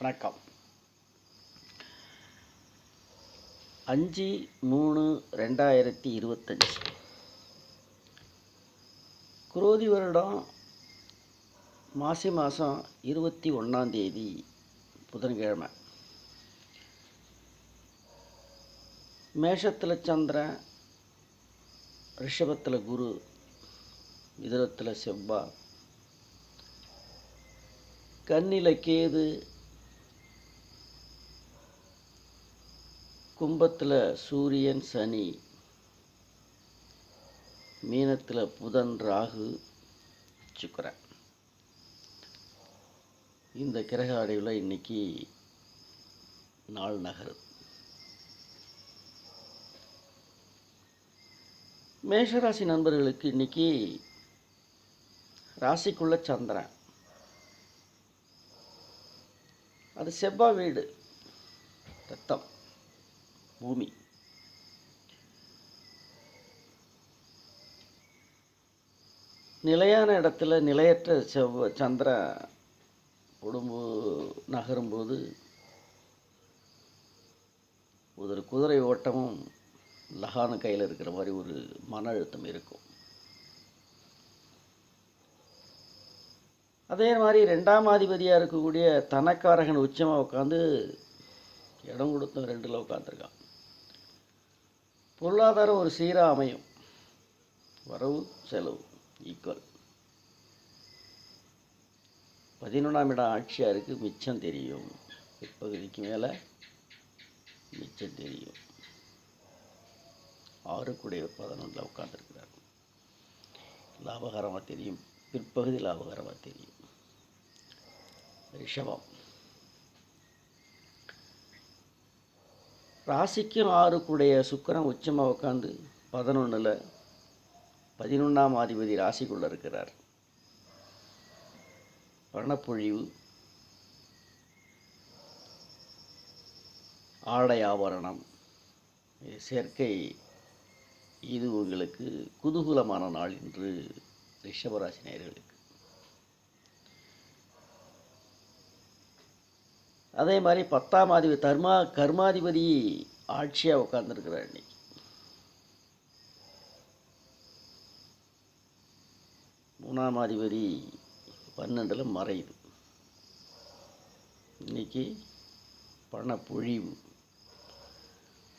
வணக்கம். 5/3/2025 குரோதி வருடம் மாசி மாதம் 21 புதன்கிழமை. மேஷத்தில் சந்திரன், ரிஷபத்தில் குரு, மிதுனத்தில் செவ்வாய், கன்னியில் கேது, கும்பத்தில் சூரியன் சனி, மீனத்தில் புதன் ராகு சுக்கிரன். இந்த கிரக அடைவில் இன்னைக்கு நாள் நகருது. மேஷராசி நண்பர்களுக்கு இன்னைக்கு ராசிக்குள்ள சந்திரன், அது செவ்வாய் வீடு, ரத்தம், பூமி. நிலையான இடத்துல நிலையற்ற சந்திரன் நகரும்போது ஒரு குதிரை ஓட்டமும் லகான கையில் இருக்கிற மாதிரி ஒரு மன அழுத்தம் இருக்கும். அதே மாதிரி 2ஆம் அதிபதியாக இருக்கக்கூடிய தனக்காரகன் உச்சமாக உட்காந்து இடம் கொடுத்த 2ல் உட்காந்துருக்கான். பொருளாதாரம் ஒரு சீராக அமையும். வரவு செலவு ஈக்குவல். 11ஆம் இடம் ஆட்சியாக இருக்குது. மிச்சம் தெரியும். பிற்பகுதிக்கு மேலே மிச்சம் தெரியும். 6 கூடியவர் 11ல் உட்காந்துருக்கிறார். லாபகரமாக தெரியும். பிற்பகுதி லாபகரமாக தெரியும். ரிஷபம், ராசிக்கும் 6 கூடிய சுக்கிரன் உச்சமாக உட்காந்து 11ல் 11ஆம் அதிபதி ராசிக்குள்ளே இருக்கிறார். பணப்பொழிவு, ஆடை ஆபரணம் சேர்க்கை, இது உங்களுக்கு குதூகலமான நாள் என்று ரிஷபராசி நேயர்களுக்கு. அதே மாதிரி 10ஆம் அதிபதி கர்மாதிபதி ஆட்சியாக உட்கார்ந்துருக்கிறார். இன்னைக்கு 3ஆம் அதிபதி 12ல் மறையுது. இன்னைக்கு பணப்பொழிவு,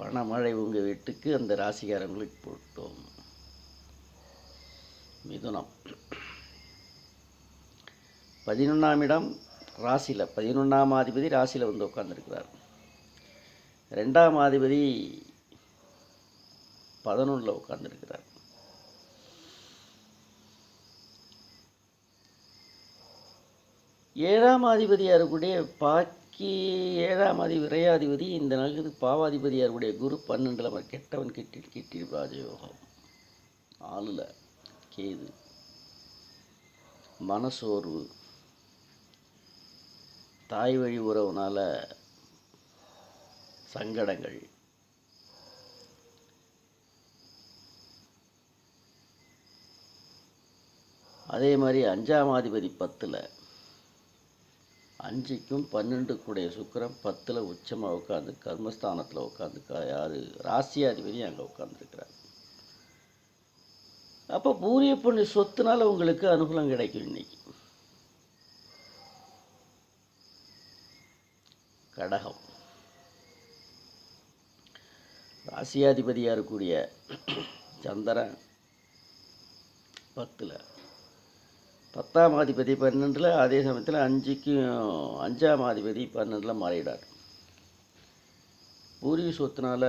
பணமழை உங்கள் வீட்டுக்கு, அந்த ராசிக்காரங்களுக்கு போட்டோம். மிதுனம், 11ஆம் இடம் ராசியில், 11ஆம் அதிபதி ராசியில் வந்து உட்காந்துருக்கிறார். 2ஆம் அதிபதி 11ல் உட்காந்துருக்கிறார். ஏழாம் அதிபதியாக இருக்கக்கூடிய பாக்கி 7ஆம் விரையாதிபதி இந்த நாளுக்கு பாவாதிபதியாக இருக்கக்கூடிய குரு 12ல் கெட்டவன் கிட்டி ராஜயோகம். 4ல் கேது, மனசோர்வு, தாய் வழி உறவுனால சங்கடங்கள், அதே மாதிரி 5ஆம் அதிபதி 10ல், 5க்கும் 12க்குடைய சுக்கிரன் 10ல் உச்சமாக உட்காந்து கர்மஸ்தானத்தில் உட்காந்து யார் ராசியாதிபதி அங்கே உட்காந்துருக்கிறார். அப்போ பூரிய புண்ணிய சொத்துனால உங்களுக்கு அனுகூலம் கிடைக்கும். இன்னைக்கு கடகம், ராசியாதிபதியாக இருக்கக்கூடிய சந்திரன் 10ல், 10ஆம் அதிபதி 12ல், அதே சமயத்தில் 5ஆம் அதிபதி 12ல் மாறிடார். பூர்வீக சொத்துனால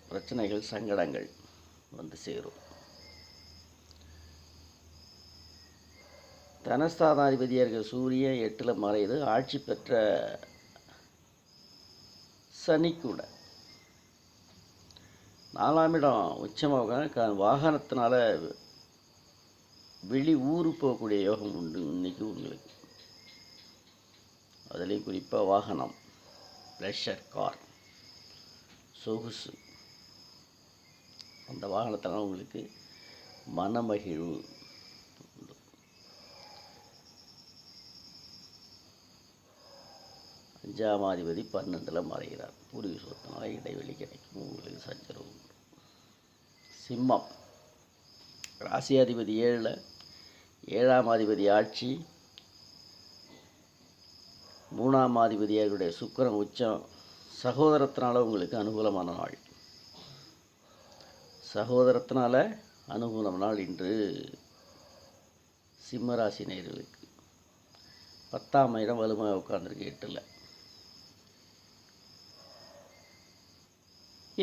பிரச்சனைகள், சங்கடங்கள் வந்து சேரும். தனஸ்தானாதிபதியாக இருக்கிற சூரியன் 8ல் மறையுது. ஆட்சி பெற்ற சனி கூட 4ஆம் இடம் உச்சமாக வாகனத்தினால வெளி ஊரு போகக்கூடிய யோகம் உண்டு இன்னைக்கு உங்களுக்கு. அதுலேயும் குறிப்பாக வாகனம், ப்ளஷர் கார், சொகுசு, அந்த வாகனத்தினால உங்களுக்கு மனமகிழ்வு. 5ஆம் அதிபதி 12ல் மறைகிறார். பூர்வீக சொத்தினால இடைவெளி கிடைக்கும், உங்களுக்கு சஞ்சரவு. சிம்மம் ராசியாதிபதி 7ல், 7ஆம் அதிபதி ஆட்சி, 3ஆம் அதிபதியாருடைய சுக்கிரன் உச்சம். சகோதரத்தினால உங்களுக்கு அனுகூலமான நாள். சகோதரத்தினால அனுகூலம் நாள் இன்று. சிம்ம ராசி நேயர்களுக்கு 10ஆம் இடம் வலுமையாக உட்கார்ந்துருக்கு 8ல்.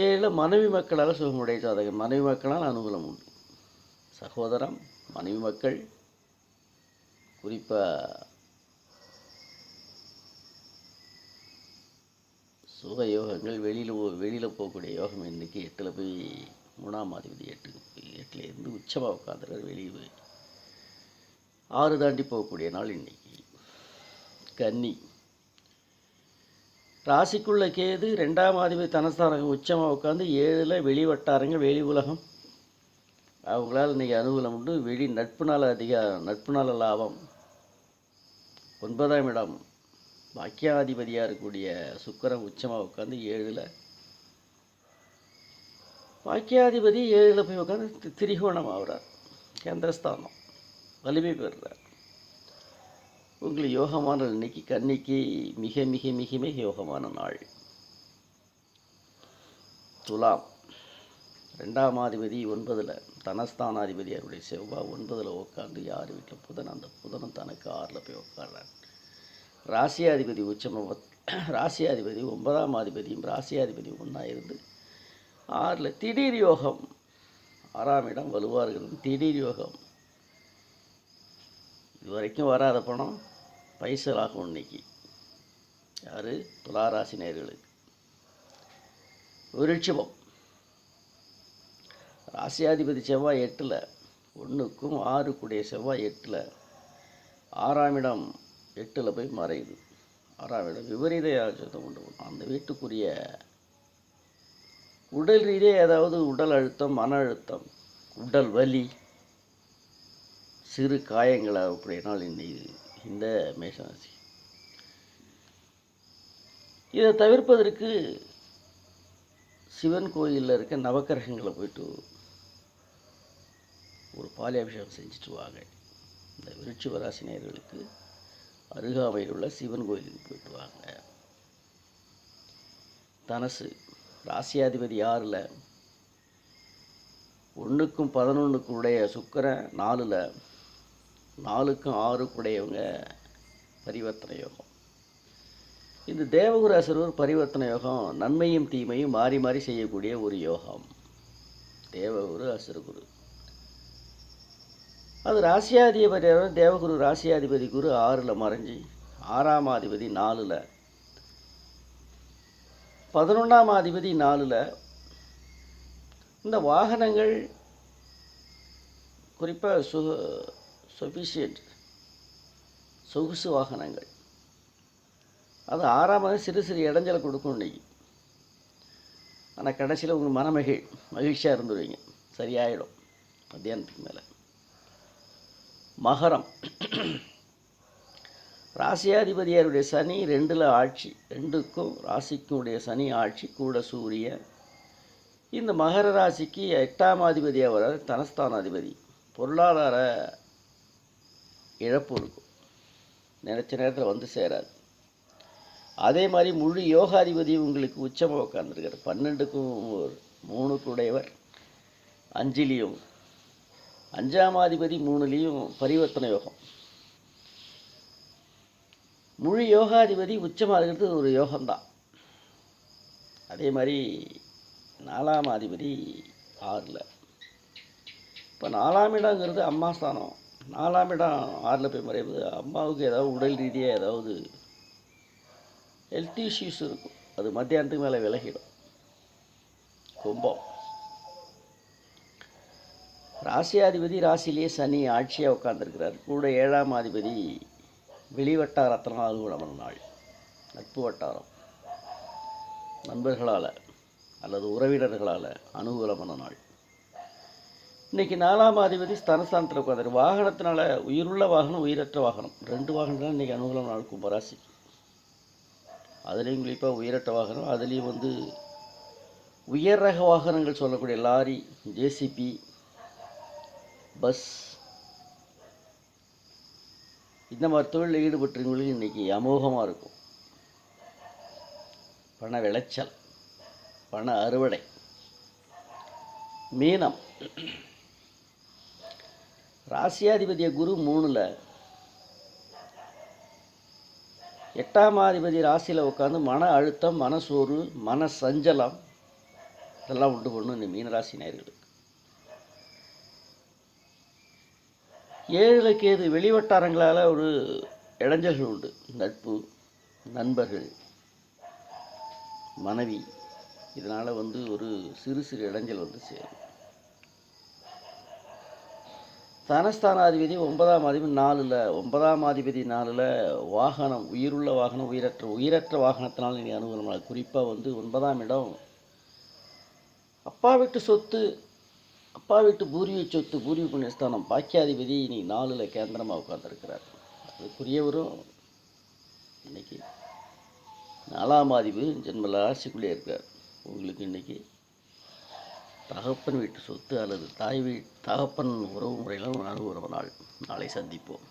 7ல் மனைவி மக்களால் சுகமுடைய ஜாதகம். மனைவி மக்களால் அனுகூலம் உண்டு. சகோதரம், மனைவி மக்கள், குறிப்பாக சுக யோகங்கள், வெளியில் போகக்கூடிய யோகம். இன்றைக்கி 8ல் போய் 3ஆம் அதிபதி 8ல் இருந்து உச்சமாக உட்காந்துருக்கார். வெளியே போய் 6 தாண்டி போகக்கூடிய நாள் இன்றைக்கி. கன்னி ராசிக்குள்ள கேது 2ஆம் அதிபதி தனஸ்தானங்க உச்சமாக உட்காந்து 7ல் வெளி வட்டாரங்க, வெளி உலகம். அவங்களால் இன்றைக்கி அனுகூலம் உண்டு. வெளி நட்புனால லாபம். 9ஆம் இடம் பாக்கியாதிபதியாக இருக்கக்கூடிய சுக்கிரன் உச்சமாக உட்காந்து 7ல். பாக்கியாதிபதி 7ல் போய் உட்காந்து திரிகோணம் ஆகிறார். கேந்திரஸ்தானம் வலிமை பெறுறார். உங்களுக்கு யோகமான இன்னைக்கு கன்னிக்கு மிக மிக மிக மிக யோகமான நாள். துலாம் 2ஆம் அதிபதி 9ல், தனஸ்தானாதிபதி அவருடைய செவ்வாய் 9ல் உட்காந்து யார் வீட்டில் புதன், அந்த புதனும் தனக்கு 6ல் போய் உட்கார்றார். ராசியாதிபதி உச்சமாக, ராசியாதிபதி 9ஆம் அதிபதியும் ராசியாதிபதி ஒன்றா இருந்து 6ல் திடீர் யோகம். 6ஆம் இடம் வலுவாக இருக்கிறது. திடீர் யோகம். இதுவரைக்கும் வராத பணம் பைசலாகும் இன்னைக்கு. யார்? துளாராசி நேயர்களுக்கு. விருட்சிகம் ராசியாதிபதி செவ்வாய் 8ல், 1க்கும் 6 செவ்வாய் 8ல். 6ஆம் இடம் 8ல் போய் மறையுது. 6ஆம் இடம் விபரீத யாச்சத்தை உண்டு பண்ணும். அந்த வீட்டுக்குரிய உடல் ரீதியாக ஏதாவது உடல் அழுத்தம், மன அழுத்தம், உடல் வலி, சிறு காயங்கள் அப்படினால் இந்த மேஷராசி. இதை தவிர்ப்பதற்கு சிவன் கோயிலில் இருக்க நவக்கிரகங்களை போயிட்டு ஒரு பாலியாபிஷேகம் செஞ்சுட்டு வாங்க. இந்த விருட்சிக ராசி நேயர்களுக்கு அருகாமையில் உள்ள சிவன் கோயிலுக்கு போயிட்டு வாங்க. தனுசு ராசியாதிபதி 6ல், 1க்கும் 11க்கும் உடைய சுக்கிரன் 4ல், 4க்கும் 6க்கும் உடையவங்க பரிவர்த்தனை யோகம். இந்த தேவகுரு அசுரர் பரிவர்த்தனை யோகம் நன்மையும் தீமையும் மாறி மாறி செய்யக்கூடிய ஒரு யோகம். தேவகுரு அசுரகுரு அது ராசியாதிபதி. தேவகுரு ராசியாதிபதி குரு 6ல் மறைஞ்சி 6ஆம் அதிபதி 4ல், 11ஆம் அதிபதி 4ல். இந்த வாகனங்கள் குறிப்பாக சொகுசு வாகனங்கள் அது 6ஆம் சிறு சிறு இடைஞ்சலை கொடுக்கும் இன்னைக்கு. ஆனால் கடைசியில் உங்கள் மகிழ்ச்சியாக இருந்துருவீங்க. சரியாயிடும் மத்தியானத்துக்கு மேலே. மகரம் ராசியாதிபதியாருடைய சனி 2ல் ஆட்சி. 2க்கும் ராசிக்கும் உடைய சனி ஆட்சி கூட சூரியன். இந்த மகர ராசிக்கு 8ஆம் அதிபதியாக வர தனஸ்தானாதிபதி. பொருளாதார இழப்பு இருக்கும். நினச்ச நேரத்தில் வந்து சேராது. அதே மாதிரி முழு யோகாதிபதி உங்களுக்கு உச்சமாக உட்கார்ந்துருக்கார். 12க்கும் 3க்கும் உடையவர் 5லேயும், 5ஆம் அதிபதி 3லேயும் பரிவர்த்தனை யோகம். முழு யோகாதிபதி உச்சமாக இருக்கிறது ஒரு யோகம்தான். அதே மாதிரி 4ஆம் அதிபதி 6ல். இப்போ 4ஆம் இடங்கிறது அம்மா ஸ்தானம். 4ஆம் இடம் 6ல் போய் மறைவது அம்மாவுக்கு ஏதாவது உடல் ரீதியாக ஏதாவது ஹெல்த் இஷ்யூஸ் இருக்கும். அது மத்தியானத்துக்கு மேலே விலகிடும். கும்பம் ராசியாதிபதி ராசியிலேயே சனி ஆட்சியாக உட்கார்ந்துருக்கிறார். கூட 7ஆம் அதிபதி வெளிவட்டாரத்தினால் அனுகூலமான நாள். நட்பு வட்டாரம், நண்பர்களால் அல்லது உறவினர்களால் அனுகூலமான நாள். இன்றைக்கி 4ஆம் அதிபதி ஸ்தனஸ்தானத்தில் உட்காந்துரு. வாகனத்தினால உயிருள்ள வாகனம், உயிரற்ற வாகனம் 2 வாகனம் தான் இன்றைக்கி அனுகூலம் நாள் கும்பராசி. அதுலேயும் குறிப்பாக உயரட்ட வாகனம், அதுலேயும் வந்து உயர் ரக வாகனங்கள் சொல்லக்கூடிய லாரி, ஜேசிபி, பஸ், இந்த மாதிரி தொழிலில் ஈடுபட்டுறவங்களுக்கு இன்றைக்கி அமோகமாக இருக்கும். பண விளைச்சல், பண அறுவடை. மீனம், ராசியாதிபதிய குரு 3ல், 8ஆம் அதிபதி ராசியில் உட்காந்து மன அழுத்தம், மனசோர்வு, மன சஞ்சலம் இதெல்லாம் உண்டு பண்ணும் இந்த மீனராசி நேயர்களுக்கு. 7ல் கேது, வெளிவட்டாரங்களால் ஒரு இடைஞ்சல்கள் உண்டு. நட்பு, நண்பர்கள், மனைவி, இதனால் வந்து ஒரு சிறு சிறு இடைஞ்சல் வந்து சேரும். தனஸ்தானாதிபதி 9ஆம் அதிபதி 4ல், 9ஆம் அதிபதி 4ல் வாகனம், உயிருள்ள வாகனம், உயிரற்ற வாகனத்தினால் நீங்கள் அனுகூலமாக. குறிப்பாக வந்து 9ஆம் இடம் அப்பா வீட்டு சொத்து, அப்பா வீட்டு பூர்வீக சொத்து, பூர்வீக புண்ணியஸ்தானம். பாக்கியாதிபதி இன்னைக்கு 4ல் கேந்திரமாக உட்காந்துருக்கிறார். அதுக்குரியவரும் இன்னைக்கு 4ஆம் அதிபதி ஜென்ம ராசிக்குள்ளே இருக்கார். உங்களுக்கு இன்றைக்கி தகப்பன் வீட்டு சொத்து அல்லது தகப்பன் உறவு முறையில் அனுகூல நாள். நாளை சந்திப்போம்.